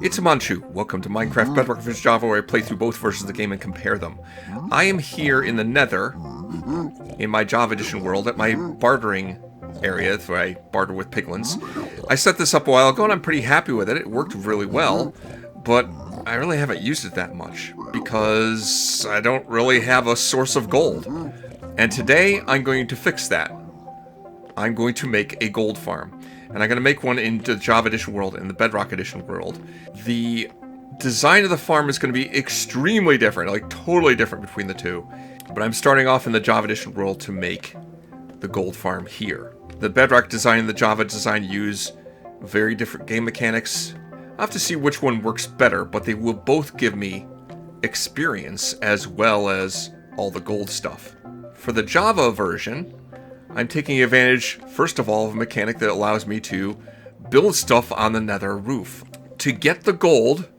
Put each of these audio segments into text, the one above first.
It's Manchu. Welcome to Minecraft Bedrock vs. Java, where I play through both versions of the game and compare them. I am here in the Nether, in my Java Edition world, at my bartering area, where I barter with piglins. I set this up a while ago, and I'm pretty happy with it. It worked really well, but I really haven't used it that much, because I don't really have a source of gold. And today, I'm going to fix that. I'm going to make a gold farm. And I'm going to make one in the Java Edition world and the Bedrock Edition world. The design of the farm is going to be extremely different, like totally different between the two. But I'm starting off in the Java Edition world to make the gold farm here. The Bedrock design and the Java design use very different game mechanics. I have to see which one works better, but they will both give me experience as well as all the gold stuff. For the Java version, I'm taking advantage, first of all, of a mechanic that allows me to build stuff on the nether roof. To get the gold,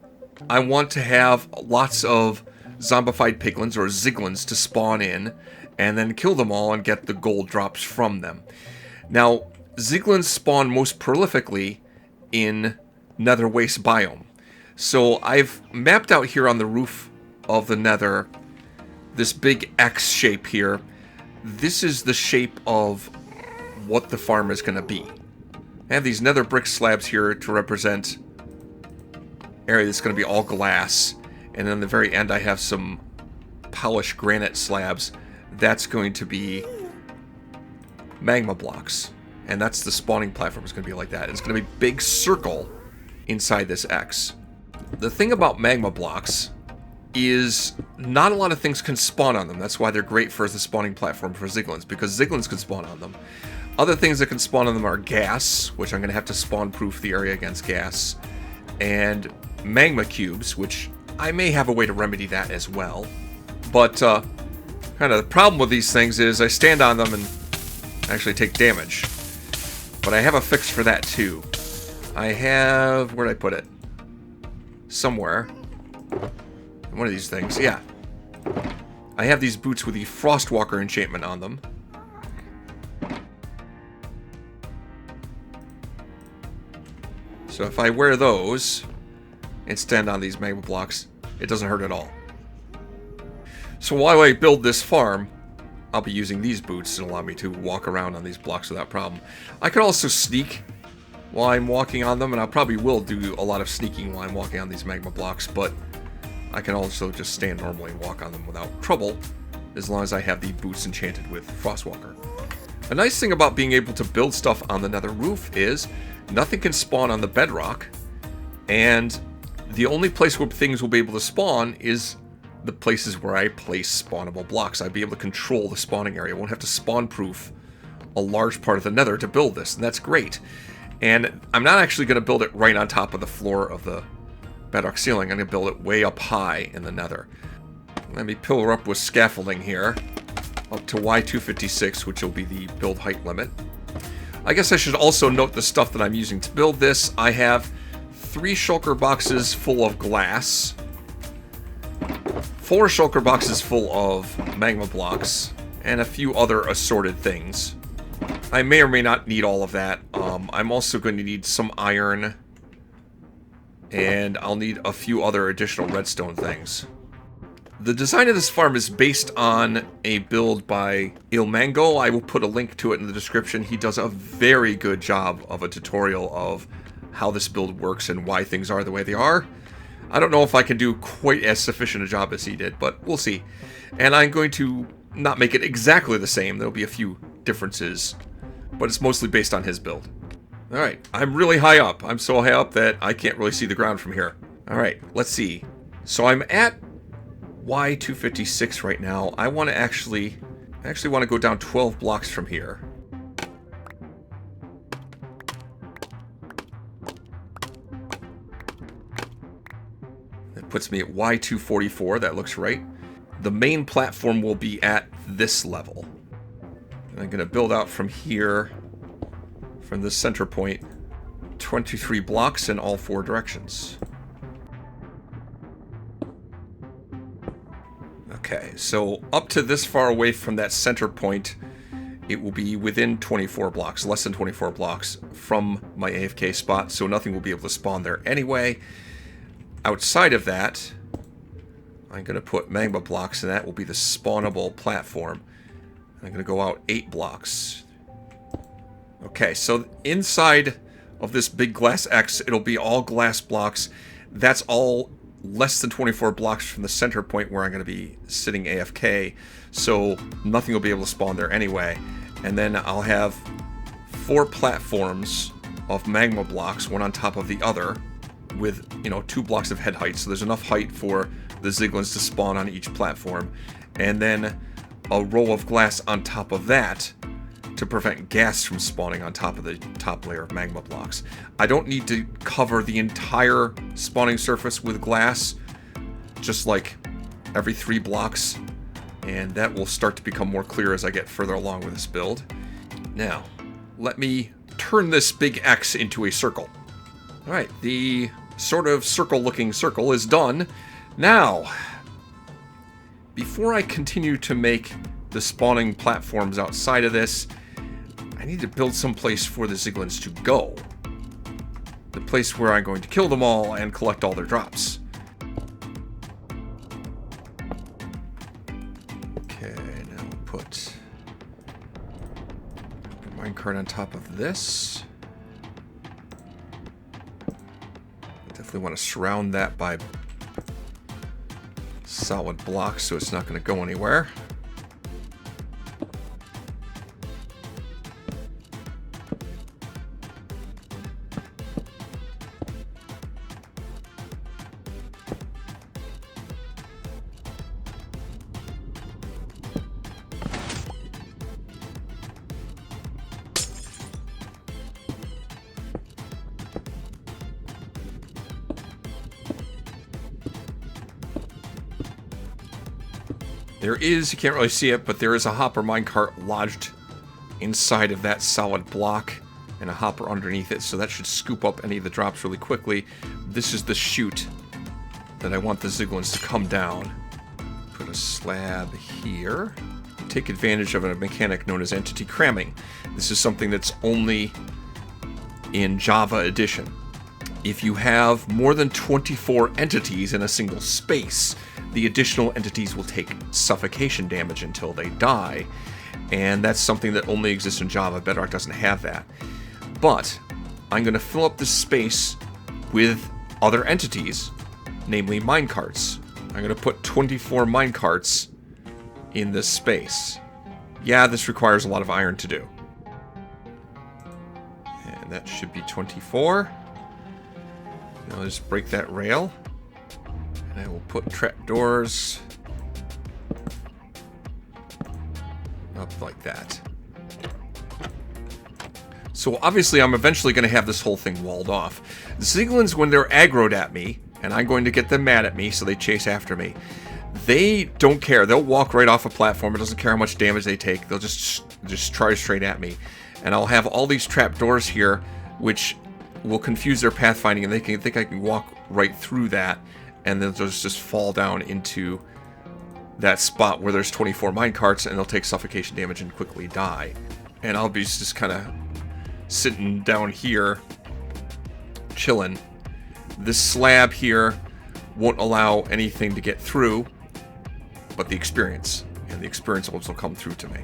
I want to have lots of zombified piglins, or ziglins, to spawn in, and then kill them all and get the gold drops from them. Now, ziglins spawn most prolifically in nether waste biome. So I've mapped out here on the roof of the nether this big X shape here. This is the shape of what the farm is going to be. I have these nether brick slabs here to represent area that's going to be all glass. And then at the very end I have some polished granite slabs. That's going to be magma blocks. And that's the spawning platform. It's going to be like that. It's going to be a big circle inside this X. The thing about magma blocks is not a lot of things can spawn on them. That's why they're great for the spawning platform for ziglins, because ziglins can spawn on them. Other things that can spawn on them are gas, which I'm going to have to spawn-proof the area against gas, and magma cubes, which I may have a way to remedy that as well. But kind of the problem with these things is I stand on them and actually take damage. But I have a fix for that too. I have... where'd I put it? Somewhere. One of these things, yeah. I have these boots with the Frostwalker enchantment on them. So if I wear those and stand on these magma blocks, it doesn't hurt at all. So while I build this farm, I'll be using these boots to allow me to walk around on these blocks without problem. I can also sneak while I'm walking on them, and I probably will do a lot of sneaking while I'm walking on these magma blocks, but I can also just stand normally and walk on them without trouble, as long as I have the boots enchanted with Frostwalker. A nice thing about being able to build stuff on the nether roof is nothing can spawn on the bedrock, and the only place where things will be able to spawn is the places where I place spawnable blocks. I'd be able to control the spawning area. I won't have to spawn-proof a large part of the nether to build this, and that's great. And I'm not actually going to build it right on top of the floor of the bedrock ceiling. I'm going to build it way up high in the nether. Let me pillar up with scaffolding here up to Y256, which will be the build height limit. I guess I should also note the stuff that I'm using to build this. I have 3 shulker boxes full of glass, 4 shulker boxes full of magma blocks, and a few other assorted things. I may or may not need all of that. I'm also going to need some iron, and I'll need a few other additional redstone things. The design of this farm is based on a build by Ilmango. I will put a link to it in the description. He does a very good job of a tutorial of how this build works and why things are the way they are. I don't know if I can do quite as sufficient a job as he did, but we'll see. And I'm going to not make it exactly the same. There'll be a few differences, but it's mostly based on his build. Alright, I'm really high up. I'm so high up that I can't really see the ground from here. Alright, let's see. So I'm at Y256 right now. I want to actually want to go down 12 blocks from here. That puts me at Y244. That looks right. The main platform will be at this level. And I'm going to build out from here, from this center point, 23 blocks in all 4 directions. Okay, so up to this far away from that center point, it will be within 24 blocks, less than 24 blocks from my AFK spot, so nothing will be able to spawn there anyway. outside of that, I'm going to put magma blocks, and that will be the spawnable platform. I'm going to go out 8 blocks. Okay, so inside of this big glass X, it'll be all glass blocks. That's all less than 24 blocks from the center point where I'm going to be sitting AFK, so nothing will be able to spawn there anyway. And then I'll have 4 platforms of magma blocks, one on top of the other, with, you know, 2 blocks of head height, so there's enough height for the Ziglins to spawn on each platform. And then a row of glass on top of that to prevent gas from spawning on top of the top layer of magma blocks. I don't need to cover the entire spawning surface with glass, just like every 3 blocks, and that will start to become more clear as I get further along with this build. Now, let me turn this big X into a circle. Alright, the sort of circle-looking circle is done. Now, before I continue to make the spawning platforms outside of this, I need to build some place for the Ziglins to go. The place where I'm going to kill them all and collect all their drops. Okay, now we'll put a minecart on top of this. Definitely want to surround that by solid blocks so it's not going to go anywhere. There is, you can't really see it, but there is a hopper minecart lodged inside of that solid block and a hopper underneath it, so that should scoop up any of the drops really quickly. This is the chute that I want the Ziglins to come down. Put a slab here. Take advantage of a mechanic known as entity cramming. This is something that's only in Java Edition. If you have more than 24 entities in a single space, the additional entities will take suffocation damage until they die, and that's something that only exists in Java. Bedrock doesn't have that. But I'm going to fill up this space with other entities, namely minecarts. I'm going to put 24 minecarts in this space. Yeah, this requires a lot of iron to do. And that should be 24. Now I'll just break that rail. And I will put trapdoors up like that. So obviously I'm eventually going to have this whole thing walled off. The Ziglins, when they're aggroed at me, and I'm going to get them mad at me so they chase after me, they don't care. They'll walk right off a platform. It doesn't care how much damage they take. They'll just try straight at me. And I'll have all these trapdoors here, which will confuse their pathfinding, and they can think I can walk right through that, and then they'll just fall down into that spot where there's 24 minecarts, and they'll take suffocation damage and quickly die. And I'll be just kind of sitting down here, chilling. This slab here won't allow anything to get through, but the experience. And the experience will come through to me.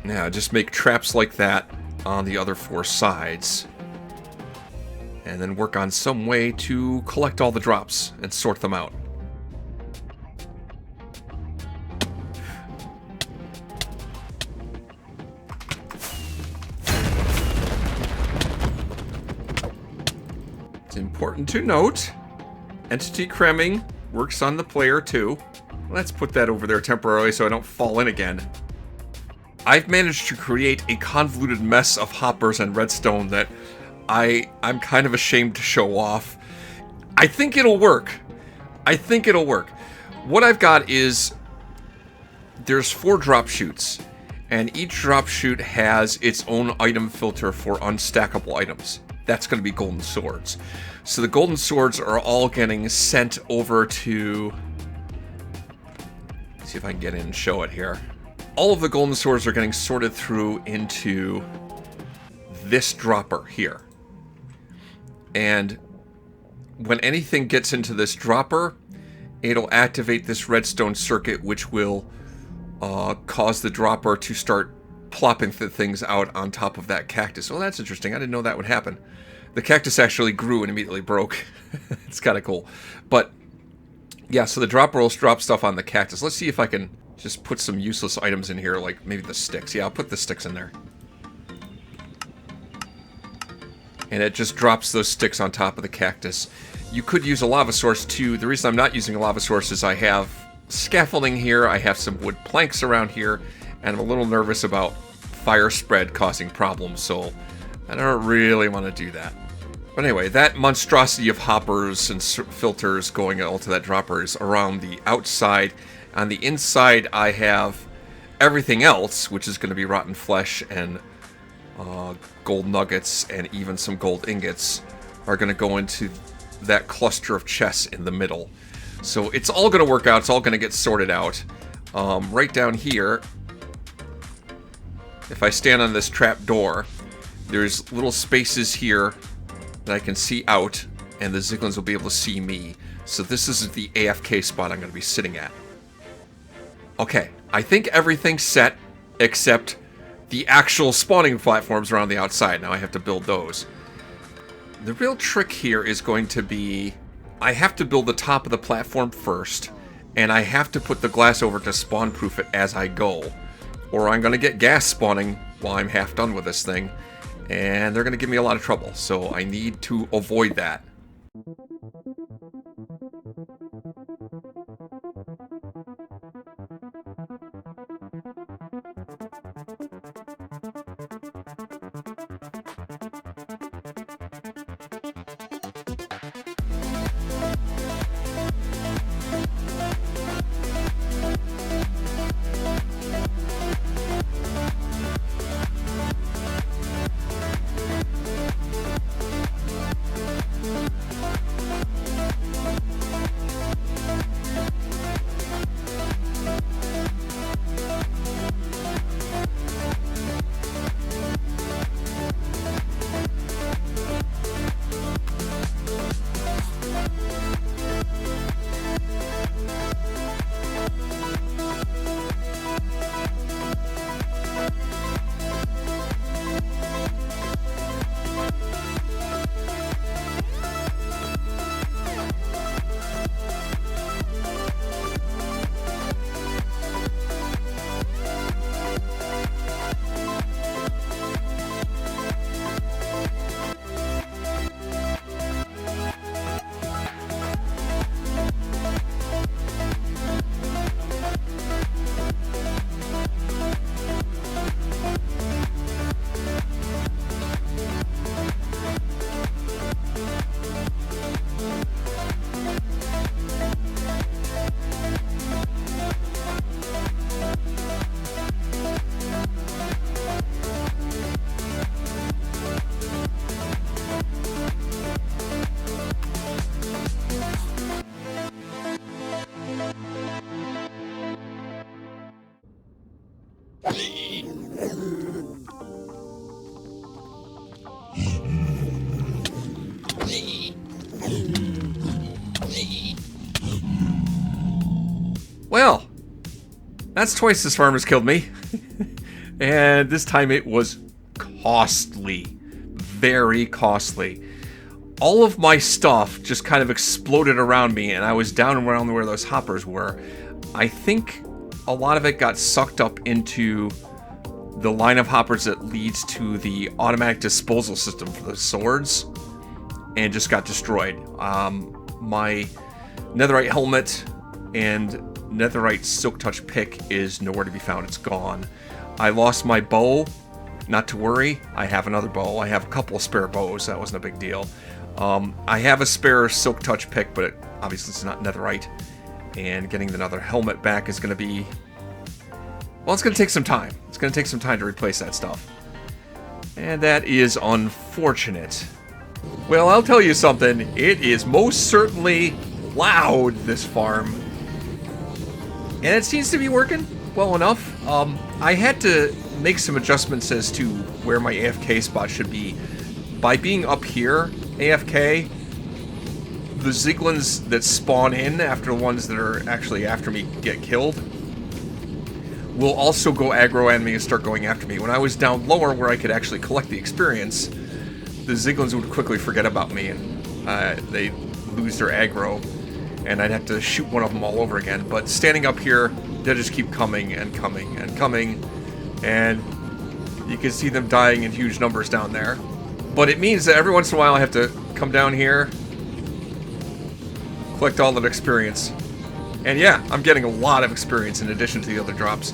Now, just make traps like that on the other 4 sides. And then work on some way to collect all the drops and sort them out. It's important to note, entity cramming works on the player too. Let's put that over there temporarily so I don't fall in again. I've managed to create a convoluted mess of hoppers and redstone that I'm kind of ashamed to show off. I think it'll work. I think it'll work. What I've got is there's 4 drop chutes, and each drop chute has its own item filter for unstackable items. That's going to be golden swords. So the golden swords are all getting sent over to... Let's see if I can get in and show it here. All of the golden swords are getting sorted through into this dropper here. And when anything gets into this dropper, it'll activate this redstone circuit, which will cause the dropper to start plopping things out on top of that cactus. Well, that's interesting. I didn't know that would happen. The cactus actually grew and immediately broke. It's kind of cool. But, yeah, so the dropper will drop stuff on the cactus. Let's see if I can just put some useless items in here, like maybe the sticks. Yeah, I'll put the sticks in there. And it just drops those sticks on top of the cactus. You could use a lava source too. The reason I'm not using a lava source is I have scaffolding here, I have some wood planks around here, and I'm a little nervous about fire spread causing problems, so I don't really want to do that. But anyway, that monstrosity of hoppers and filters going out to that dropper is around the outside. On the inside, I have everything else, which is going to be rotten flesh and gold nuggets and even some gold ingots are going to go into that cluster of chests in the middle. So it's all going to work out. It's all going to get sorted out. Right down here, if I stand on this trap door, there's little spaces here that I can see out, and the Ziglins will be able to see me. So this is the AFK spot I'm going to be sitting at. Okay, I think everything's set except the actual spawning platforms around the outside. Now I have to build those. The real trick here is going to be, I have to build the top of the platform first, and I have to put the glass over to spawn-proof it as I go, or I'm going to get gas spawning while I'm half done with this thing, and they're going to give me a lot of trouble, so I need to avoid that. Well, that's twice this farmer's killed me. And this time it was costly. Very costly. All of my stuff just kind of exploded around me, and I was down around where those hoppers were. I think a lot of it got sucked up into the line of hoppers that leads to the automatic disposal system for the swords, and just got destroyed. My netherite helmet and netherite silk touch pick is nowhere to be found. It's gone. I lost my bow. Not to worry, I have another bow. I have a couple of spare bows. That wasn't a big deal. I have a spare silk touch pick, but obviously it's not netherite. And getting another helmet back is going to be... well, it's going to take some time. It's going to take some time to replace that stuff. And that is unfortunate. Well, I'll tell you something. It is most certainly loud, this farm. And it seems to be working well enough. I had to make some adjustments as to where my AFK spot should be. By being up here, AFK, the Ziglins that spawn in after the ones that are actually after me get killed will also go aggro at me and start going after me. When I was down lower where I could actually collect the experience, the Ziglins would quickly forget about me and they lose their aggro, and I'd have to shoot one of them all over again. But standing up here, they'll just keep coming and coming and coming, and you can see them dying in huge numbers down there. But it means that every once in a while I have to come down here, collect all that experience. And yeah, I'm getting a lot of experience in addition to the other drops.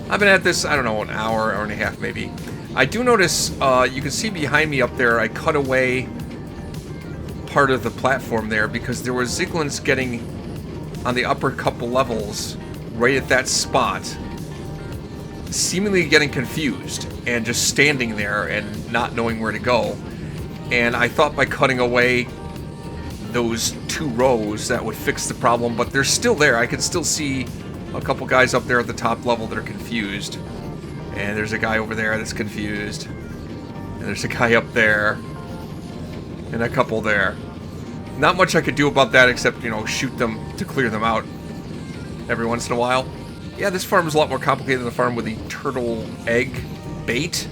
I've been at this, I don't know, an hour and a half maybe. I do notice, you can see behind me up there, I cut away part of the platform there because there were Ziglins getting on the upper couple levels right at that spot, seemingly getting confused and just standing there and not knowing where to go. And I thought by cutting away those 2 rows that would fix the problem, but they're still there. I can still see a couple guys up there at the top level that are confused, and there's a guy over there that's confused, and there's a guy up there and a couple there. Not much I could do about that except, you know, shoot them to clear them out every once in a while. Yeah, this farm is a lot more complicated than the farm with the turtle egg bait,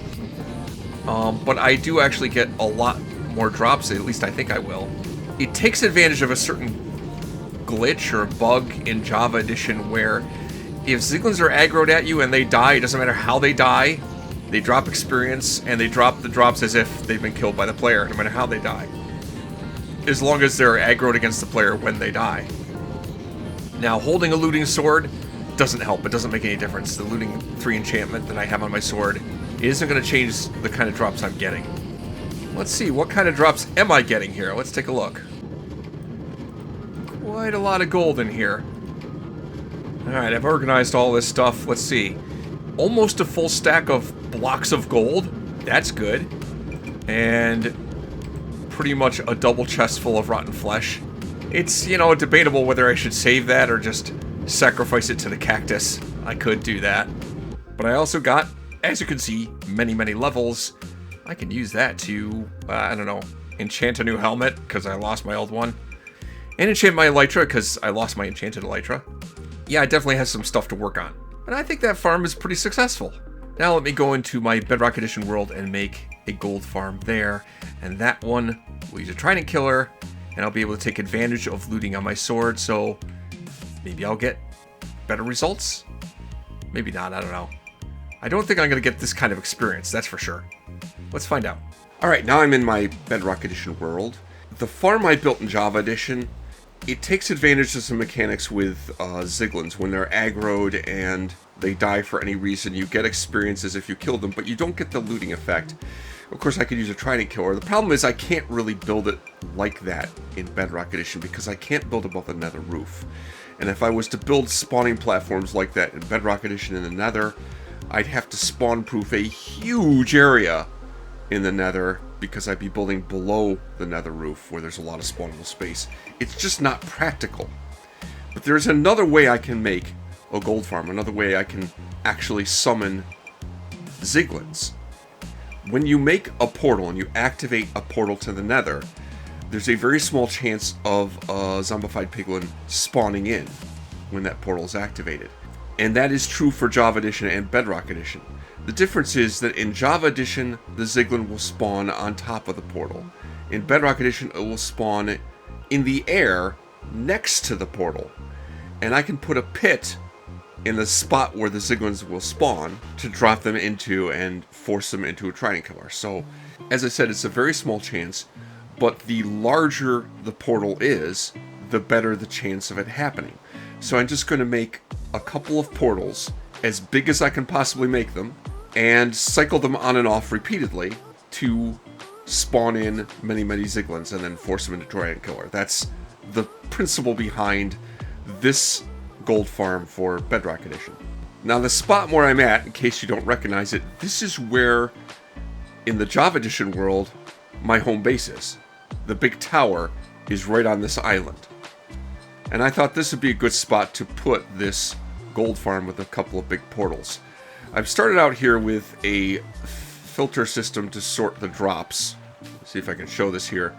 but I do actually get a lot more drops, at least I think I will. It takes advantage of a certain glitch or bug in Java Edition where if Ziglins are aggroed at you and they die, it doesn't matter how they die, they drop experience and they drop the drops as if they've been killed by the player, no matter how they die. As long as they're aggroed against the player when they die. Now, holding a looting sword doesn't help. It doesn't make any difference. The looting 3 enchantment that I have on my sword isn't going to change the kind of drops I'm getting. Let's see, what kind of drops am I getting here? Let's take a look. Quite a lot of gold in here. Alright, I've organized all this stuff. Let's see. Almost a full stack of blocks of gold. That's good. And pretty much a double chest full of rotten flesh. It's, you know, debatable whether I should save that or just sacrifice it to the cactus. I could do that. But I also got, as you can see, many, many levels. I can use that to, I don't know, enchant a new helmet because I lost my old one. And enchant my elytra because I lost my enchanted elytra. Yeah, I definitely have some stuff to work on. And I think that farm is pretty successful. Now let me go into my Bedrock Edition world and make a gold farm there. And that one will use a trident killer, and I'll be able to take advantage of looting on my sword, so maybe I'll get better results? Maybe not, I don't know. I don't think I'm going to get this kind of experience, that's for sure. Let's find out. Alright, now I'm in my Bedrock Edition world. The farm I built in Java Edition, it takes advantage of some mechanics with Ziglins. When they're aggroed and they die for any reason, you get experience as if you killed them, but you don't get the looting effect. Of course, I could use a trident killer. The problem is I can't really build it like that in Bedrock Edition because I can't build above the nether roof. And if I was to build spawning platforms like that in Bedrock Edition in the nether, I'd have to spawn-proof a huge area in the nether because I'd be building below the nether roof where there's a lot of spawnable space. It's just not practical. But there's another way I can make a gold farm, another way I can actually summon Ziglins. When you make a portal and you activate a portal to the nether, there's a very small chance of a zombified piglin spawning in when that portal is activated. And that is true for Java Edition and Bedrock Edition. The difference is that in Java Edition, the Ziglin will spawn on top of the portal. In Bedrock Edition, it will spawn in the air next to the portal. And I can put a pit in the spot where the Ziglins will spawn to drop them into and force them into a trident killer. So, as I said, it's a very small chance, but the larger the portal is, the better the chance of it happening. So I'm just going to make a couple of portals, as big as I can possibly make them, and cycle them on and off repeatedly to spawn in many, many Ziglins and then force them into trident killer. That's the principle behind this gold farm for Bedrock Edition. Now the spot where I'm at, in case you don't recognize it, this is where, in the Java Edition world, my home base is. The big tower is right on this island. And I thought this would be a good spot to put this gold farm with a couple of big portals. I've started out here with a filter system to sort the drops. Let's see if I can show this here.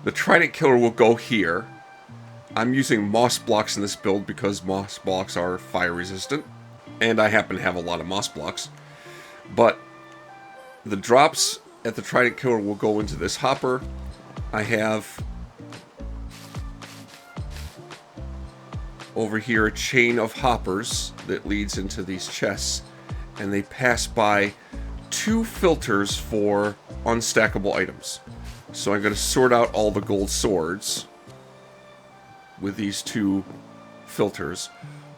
The trident killer will go here. I'm using moss blocks in this build because moss blocks are fire resistant, and I happen to have a lot of moss blocks. But the drops at the Trident Killer will go into this hopper. I have over here a chain of hoppers that leads into these chests, and they pass by 2 filters for unstackable items. So I'm going to sort out all the gold swords with these 2 filters.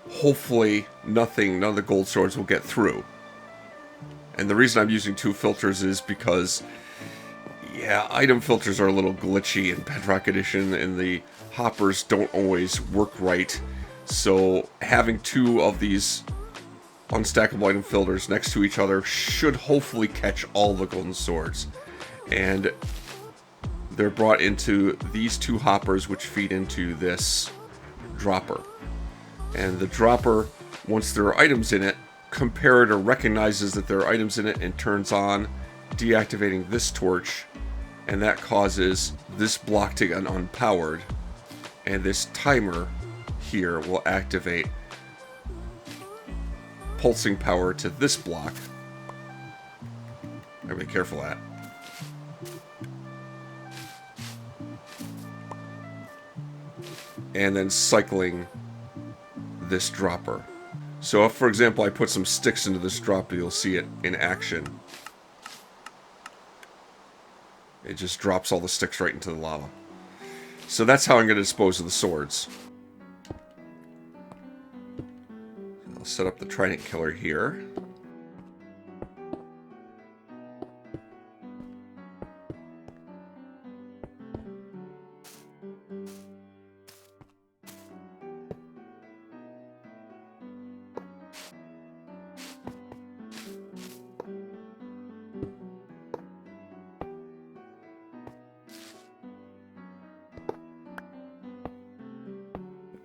Hopefully none of the gold swords will get through. And the reason I'm using 2 filters is because, yeah, item filters are a little glitchy in Bedrock Edition, and the hoppers don't always work right. So having 2 of these unstackable item filters next to each other should hopefully catch all the golden swords. And they're brought into these 2 hoppers, which feed into this dropper. And the dropper, once there are items in it, Comparator recognizes that there are items in it and turns on, deactivating this torch, and that causes this block to get unpowered, and this timer here will activate pulsing power to this block. Gotta be careful of that. And then cycling this dropper. So if, for example, I put some sticks into this dropper, you'll see it in action. It just drops all the sticks right into the lava. So that's how I'm going to dispose of the swords. I'll set up the Trident Killer here.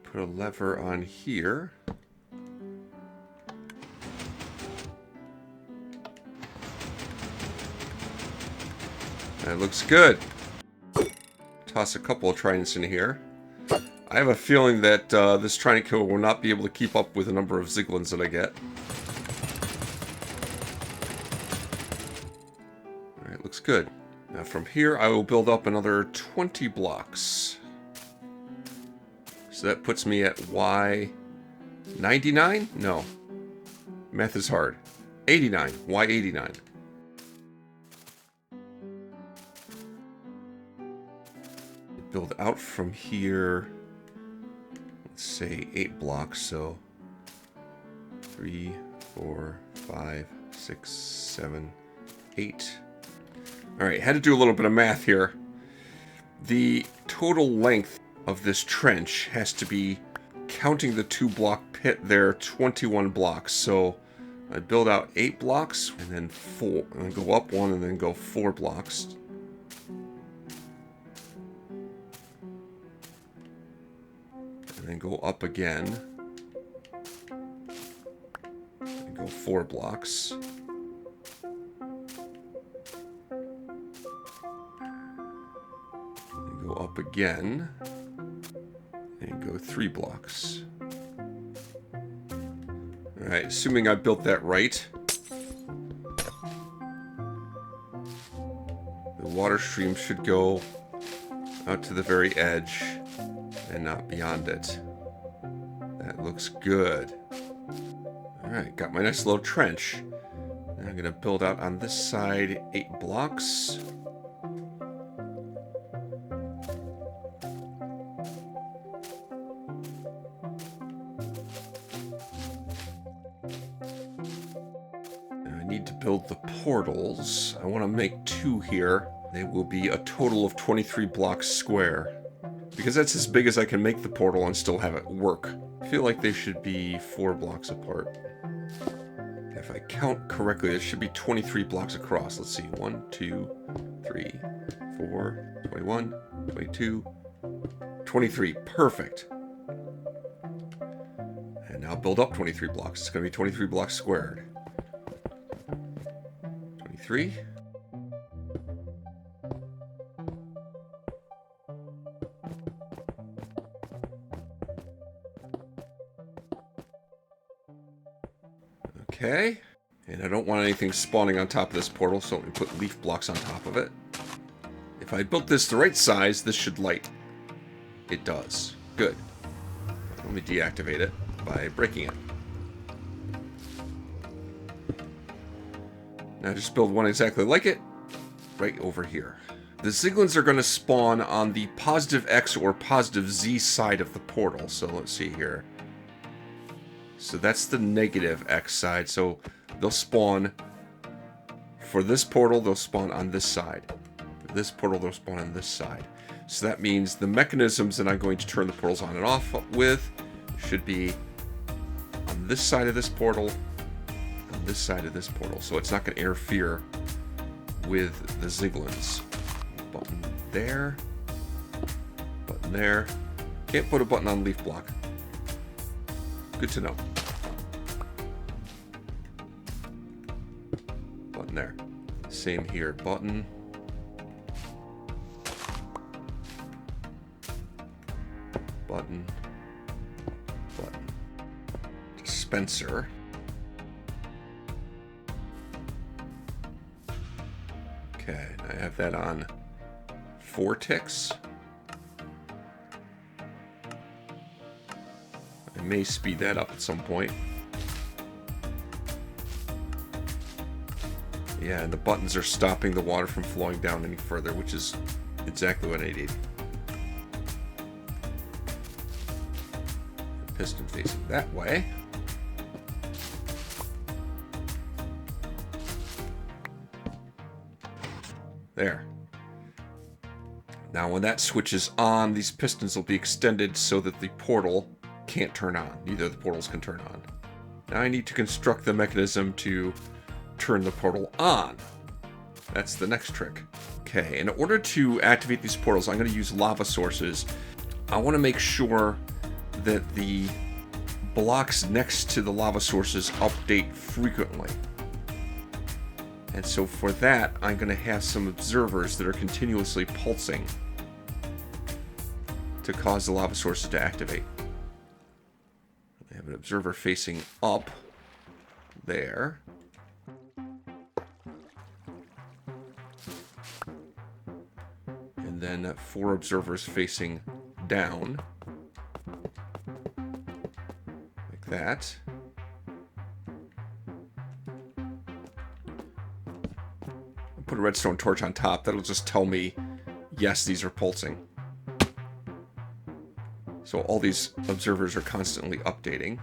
Put a lever on here. That looks good. Toss a couple of tridents in here. I have a feeling that this Trident Killer will not be able to keep up with the number of Ziglins that I get. Alright, looks good. Now from here I will build up another 20 blocks. So that puts me at Y 99? No. Math is hard. 89. Y 89. Build out from here. Let's say 8 blocks. So 3, 4, 5, 6, 7, 8. Alright, had to do a little bit of math here. The total length of this trench has to be, counting the 2-block pit there, 21 blocks. So I build out 8 blocks and then 4, and then go up 1 and then go 4 blocks. And then go up again. And go 4 blocks. And go up again. And go 3 blocks. Alright, assuming I built that right. The water stream should go out to the very edge and not beyond it. That looks good. Alright, got my nice little trench. Now I'm going to build out on this side 8 blocks. Build the portals. I want to make 2 here. They will be a total of 23 blocks square. Because that's as big as I can make the portal and still have it work. I feel like they should be 4 blocks apart. If I count correctly, it should be 23 blocks across. Let's see. 1, 2, 3, 4, 21, 22, 23. Perfect. And now build up 23 blocks. It's going to be 23 blocks squared. 3. Okay. And I don't want anything spawning on top of this portal, so let me put leaf blocks on top of it. If I built this the right size, this should light. It does. Good. Let me deactivate it by breaking it. Now just build one exactly like it right over here. The Ziglins are going to spawn on the positive X or positive Z side of the portal. So let's see here. So that's the negative X side. So they'll spawn for this portal, they'll spawn on this side. For this portal, they'll spawn on this side. So that means the mechanisms that I'm going to turn the portals on and off with should be on this side of this portal, on this side of this portal. So it's not going to interfere with the Ziglins. Button there, button there. Can't put a button on leaf block. Good to know. Button there. Same here, button. Button. Button. Dispenser. Okay, I have that on 4 ticks. I may speed that up at some point. Yeah, and the buttons are stopping the water from flowing down any further, which is exactly what I need. Piston facing that way. There. Now when that switches on, these pistons will be extended so that the portal can't turn on. Neither of the portals can turn on. Now I need to construct the mechanism to turn the portal on. That's the next trick. Okay, in order to activate these portals, I'm going to use lava sources. I want to make sure that the blocks next to the lava sources update frequently. And so for that, I'm going to have some observers that are continuously pulsing to cause the lava sources to activate. I have an observer facing up there. And then 4 observers facing down. Like that. Put a redstone torch on top. That'll just tell me, yes, these are pulsing. So all these observers are constantly updating.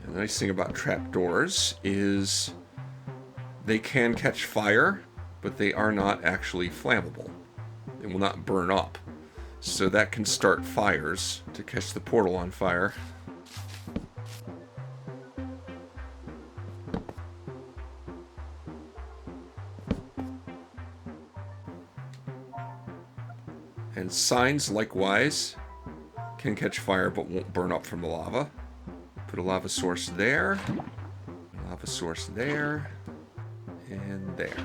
And the nice thing about trapdoors is they can catch fire, but they are not actually flammable. They will not burn up. So that can start fires to catch the portal on fire. And signs, likewise, can catch fire but won't burn up from the lava. Put a lava source there, a lava source there, and there.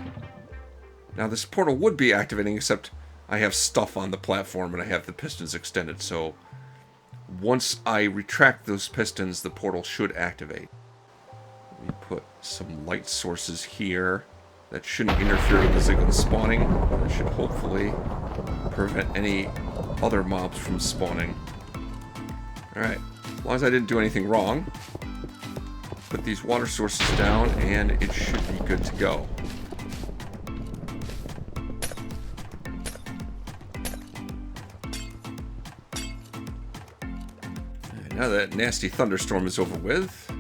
Now this portal would be activating, except I have stuff on the platform and I have the pistons extended, so once I retract those pistons, the portal should activate. Let me put some light sources here. That shouldn't interfere with the Ziglin spawning. That should hopefully prevent any other mobs from spawning. Alright, as long as I didn't do anything wrong, put these water sources down and it should be good to go. Now that nasty thunderstorm is over with,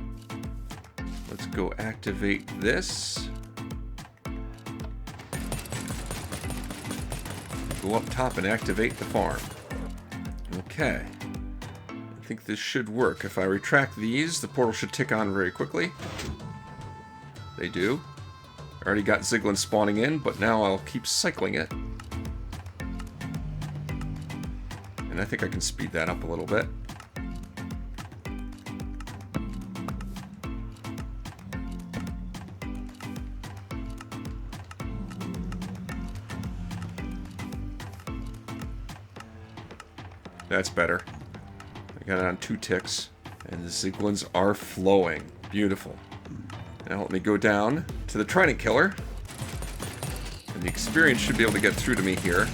let's go activate this. Go up top and activate the farm. Okay. I think this should work. If I retract these, the portal should tick on very quickly. They do. I already got Ziglin spawning in, but now I'll keep cycling it. And I think I can speed that up a little bit. That's better. I got it on 2 ticks. And the Ziglins are flowing. Beautiful. Now let me go down to the Trident Killer. And the experience should be able to get through to me here.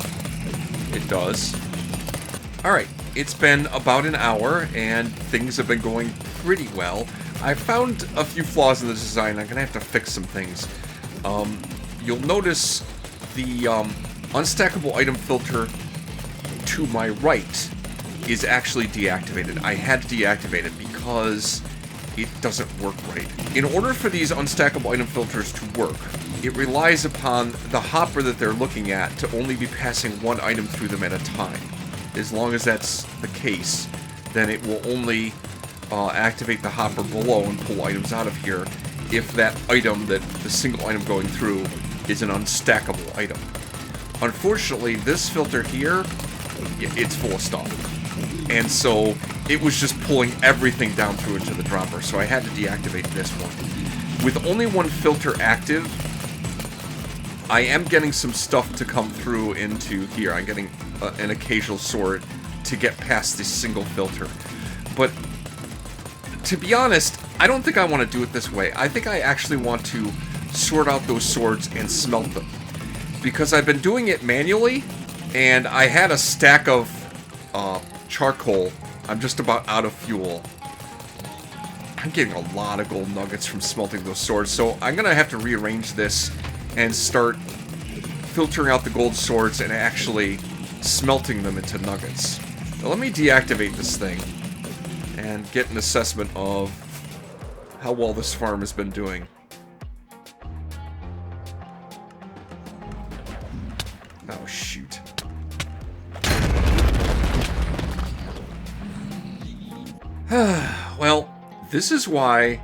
It does. Alright, it's been about an hour, and things have been going pretty well. I found a few flaws in the design. I'm going to have to fix some things. You'll notice the unstackable item filter to my right is actually deactivated. I had to deactivate it because it doesn't work right. In order for these unstackable item filters to work, it relies upon the hopper that they're looking at to only be passing one item through them at a time. As long as that's the case, then it will only activate the hopper below and pull items out of here if that item, the single item going through, is an unstackable item. Unfortunately, this filter here, it's full of stuff. And so it was just pulling everything down through into the dropper, so I had to deactivate this one. With only one filter active, I am getting some stuff to come through into here. I'm getting an occasional sword to get past this single filter. But to be honest, I don't think I want to do it this way. I think I actually want to sort out those swords and smelt them. Because I've been doing it manually, and I had a stack of charcoal. I'm just about out of fuel. I'm getting a lot of gold nuggets from smelting those swords, so I'm going to have to rearrange this and start filtering out the gold swords and actually smelting them into nuggets. Now, let me deactivate this thing and get an assessment of how well this farm has been doing. Oh, shoot. Well, this is why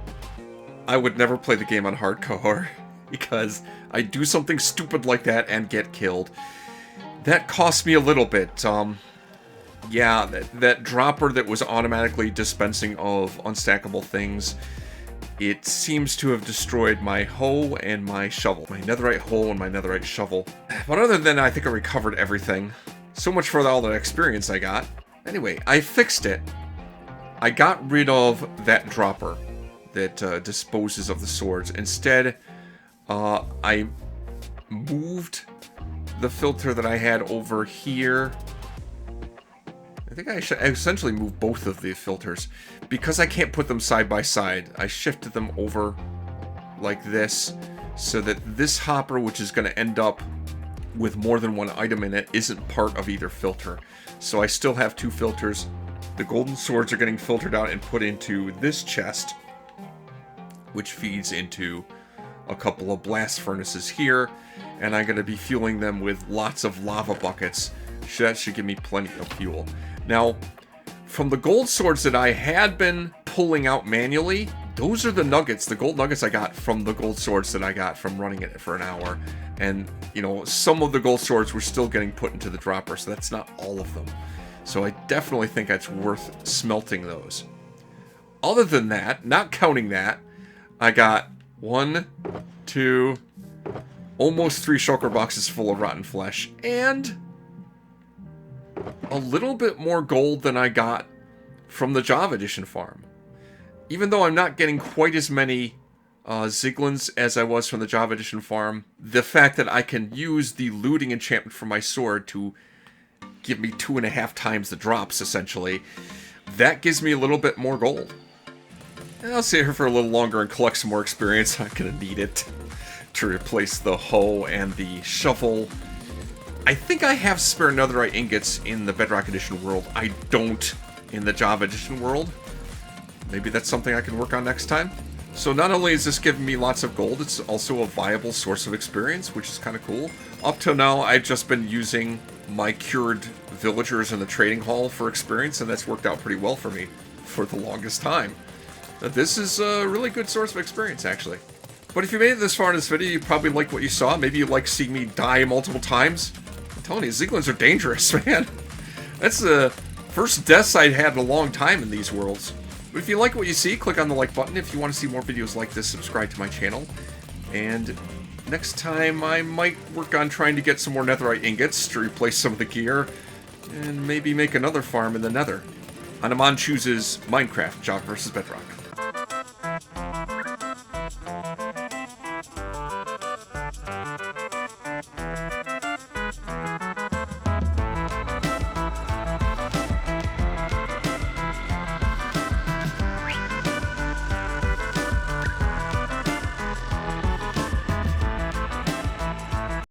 I would never play the game on hardcore, because I do something stupid like that and get killed. That cost me a little bit. Yeah, that dropper that was automatically dispensing of unstackable things, it seems to have destroyed my hoe and my shovel. My netherite hoe and my netherite shovel. But other than that, I think I recovered everything. So much for all the experience I got. Anyway, I fixed it. I got rid of that dropper that disposes of the swords. Instead, I moved the filter that I had over here. I think I should essentially move both of the filters. Because I can't put them side by side, I shifted them over like this, so that this hopper, which is going to end up with more than one item in it, isn't part of either filter. So I still have 2 filters. The golden swords are getting filtered out and put into this chest, which feeds into a couple of blast furnaces here, and I'm going to be fueling them with lots of lava buckets. That should give me plenty of fuel. Now, from the gold swords that I had been pulling out manually, those are the nuggets, the gold nuggets I got from the gold swords that I got from running it for an hour. And, you know, some of the gold swords were still getting put into the dropper, so that's not all of them. So I definitely think it's worth smelting those. Other than that, not counting that, I got 1, 2, almost 3 shulker boxes full of rotten flesh, and a little bit more gold than I got from the Java Edition farm. Even though I'm not getting quite as many Ziglins as I was from the Java Edition farm, the fact that I can use the looting enchantment for my sword to give me 2.5 times the drops, essentially, that gives me a little bit more gold. And I'll stay here for a little longer and collect some more experience. I'm gonna need it to replace the hoe and the shovel. I think I have spare netherite ingots in the Bedrock Edition world. I don't in the Java Edition world. Maybe that's something I can work on next time. So not only is this giving me lots of gold, it's also a viable source of experience, which is kind of cool. Up till now, I've just been using my cured villagers in the trading hall for experience, and that's worked out pretty well for me for the longest time. This is a really good source of experience, actually. But if you made it this far in this video, you probably like what you saw. Maybe you like seeing me die multiple times. I'm telling you, Ziglins are dangerous, man. That's the first deaths I'd had in a long time in these worlds. But if you like what you see, click on the like button. If you want to see more videos like this, subscribe to my channel. And next time, I might work on trying to get some more netherite ingots to replace some of the gear. and maybe make another farm in the nether. Hanuman chooses Minecraft, Java versus Bedrock.